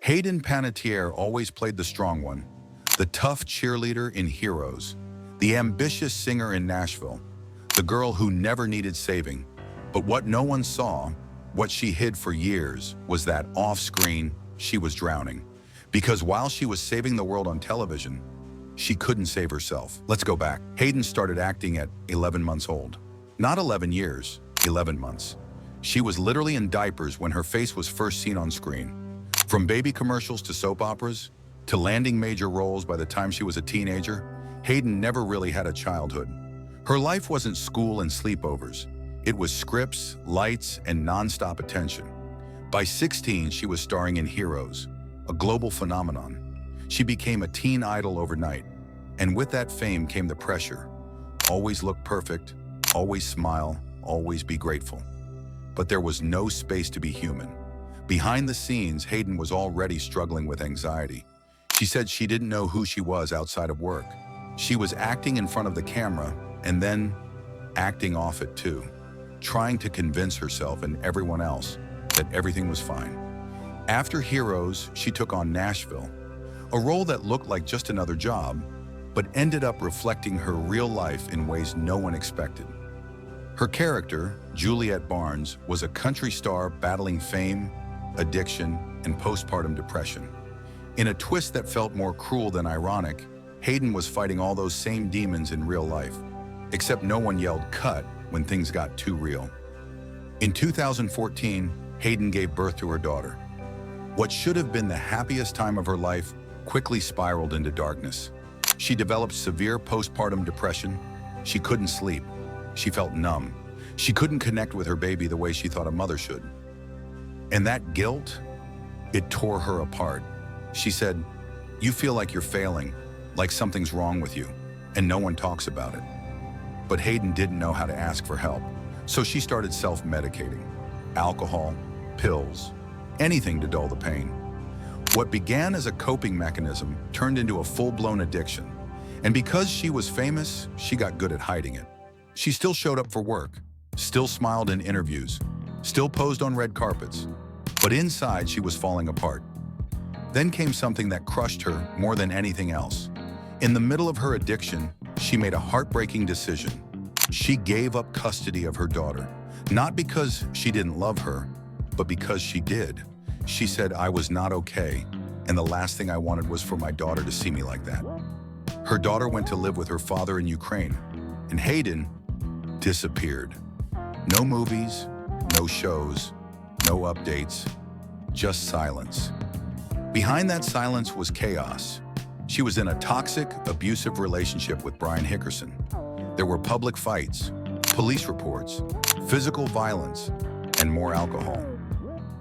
Hayden Panettiere always played the strong one, the tough cheerleader in Heroes, the ambitious singer in Nashville, the girl who never needed saving. But what no one saw, what she hid for years, was that off-screen, she was drowning. Because while she was saving the world on television, she couldn't save herself. Let's go back. Hayden started acting at 11 months old. Not 11 years, 11 months. She was literally in diapers when her face was first seen on screen. From baby commercials to soap operas, to landing major roles by the time she was a teenager, Hayden never really had a childhood. Her life wasn't school and sleepovers. It was scripts, lights, and non-stop attention. By 16, she was starring in Heroes, a global phenomenon. She became a teen idol overnight. And with that fame came the pressure. Always look perfect, always smile, always be grateful. But there was no space to be human. Behind the scenes, Hayden was already struggling with anxiety. She said she didn't know who she was outside of work. She was acting in front of the camera and then acting off it too, trying to convince herself and everyone else that everything was fine. After Heroes, she took on Nashville, a role that looked like just another job, but ended up reflecting her real life in ways no one expected. Her character, Juliette Barnes, was a country star battling fame, addiction, and postpartum depression. In a twist that felt more cruel than ironic, Hayden was fighting all those same demons in real life, except no one yelled "cut" when things got too real. In 2014, Hayden gave birth to her daughter. What should have been the happiest time of her life quickly spiraled into darkness. She developed severe postpartum depression. She couldn't sleep. She felt numb. She couldn't connect with her baby the way she thought a mother should. And that guilt, it tore her apart. She said, "You feel like you're failing, like something's wrong with you, and no one talks about it." But Hayden didn't know how to ask for help, so she started self-medicating. Alcohol, pills, anything to dull the pain. What began as a coping mechanism turned into a full-blown addiction. And because she was famous, she got good at hiding it. She still showed up for work, still smiled in interviews, still posed on red carpets, but inside she was falling apart. Then came something that crushed her more than anything else. In the middle of her addiction, she made a heartbreaking decision. She gave up custody of her daughter, not because she didn't love her, but because she did. She said, "I was not okay, and the last thing I wanted was for my daughter to see me like that." Her daughter went to live with her father in Ukraine, and Hayden disappeared. No movies, no shows, no updates, just silence. Behind that silence was chaos. She was in a toxic, abusive relationship with Brian Hickerson. There were public fights, police reports, physical violence, and more alcohol.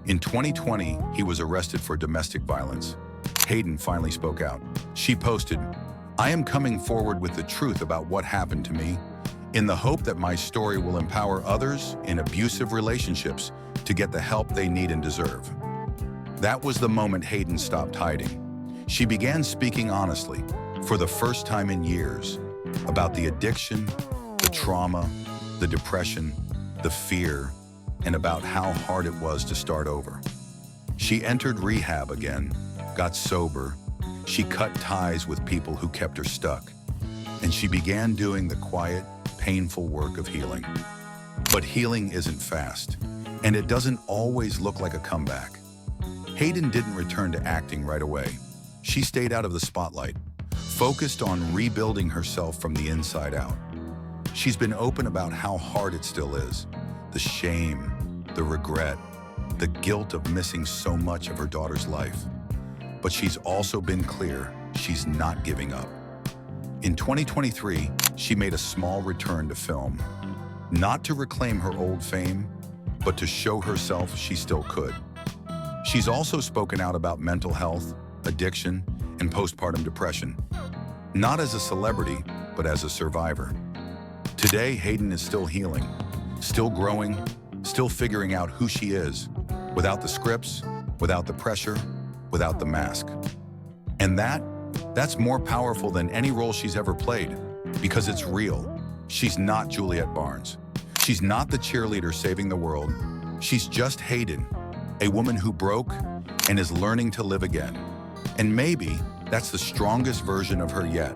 In 2020, he was arrested for domestic violence. Hayden finally spoke out. She posted, "I am coming forward with the truth about what happened to me, in the hope that my story will empower others in abusive relationships to get the help they need and deserve." That was the moment Hayden stopped hiding. She began speaking honestly, for the first time in years, about the addiction, the trauma, the depression, the fear, and about how hard it was to start over. She entered rehab again, got sober. She cut ties with people who kept her stuck. And she began doing the quiet, painful work of healing. But healing isn't fast, and it doesn't always look like a comeback. Hayden didn't return to acting right away. She stayed out of the spotlight, focused on rebuilding herself from the inside out. She's been open about how hard it still is, the shame, the regret, the guilt of missing so much of her daughter's life. But she's also been clear she's not giving up. In 2023, she made a small return to film, not to reclaim her old fame, but to show herself she still could. She's also spoken out about mental health, addiction, and postpartum depression, not as a celebrity, but as a survivor. Today, Hayden is still healing, still growing, still figuring out who she is, without the scripts, without the pressure, without the mask. And that's more powerful than any role she's ever played, because it's real. She's not Juliette Barnes. She's not the cheerleader saving the world. She's just Hayden, a woman who broke, and is learning to live again. And maybe that's the strongest version of her yet.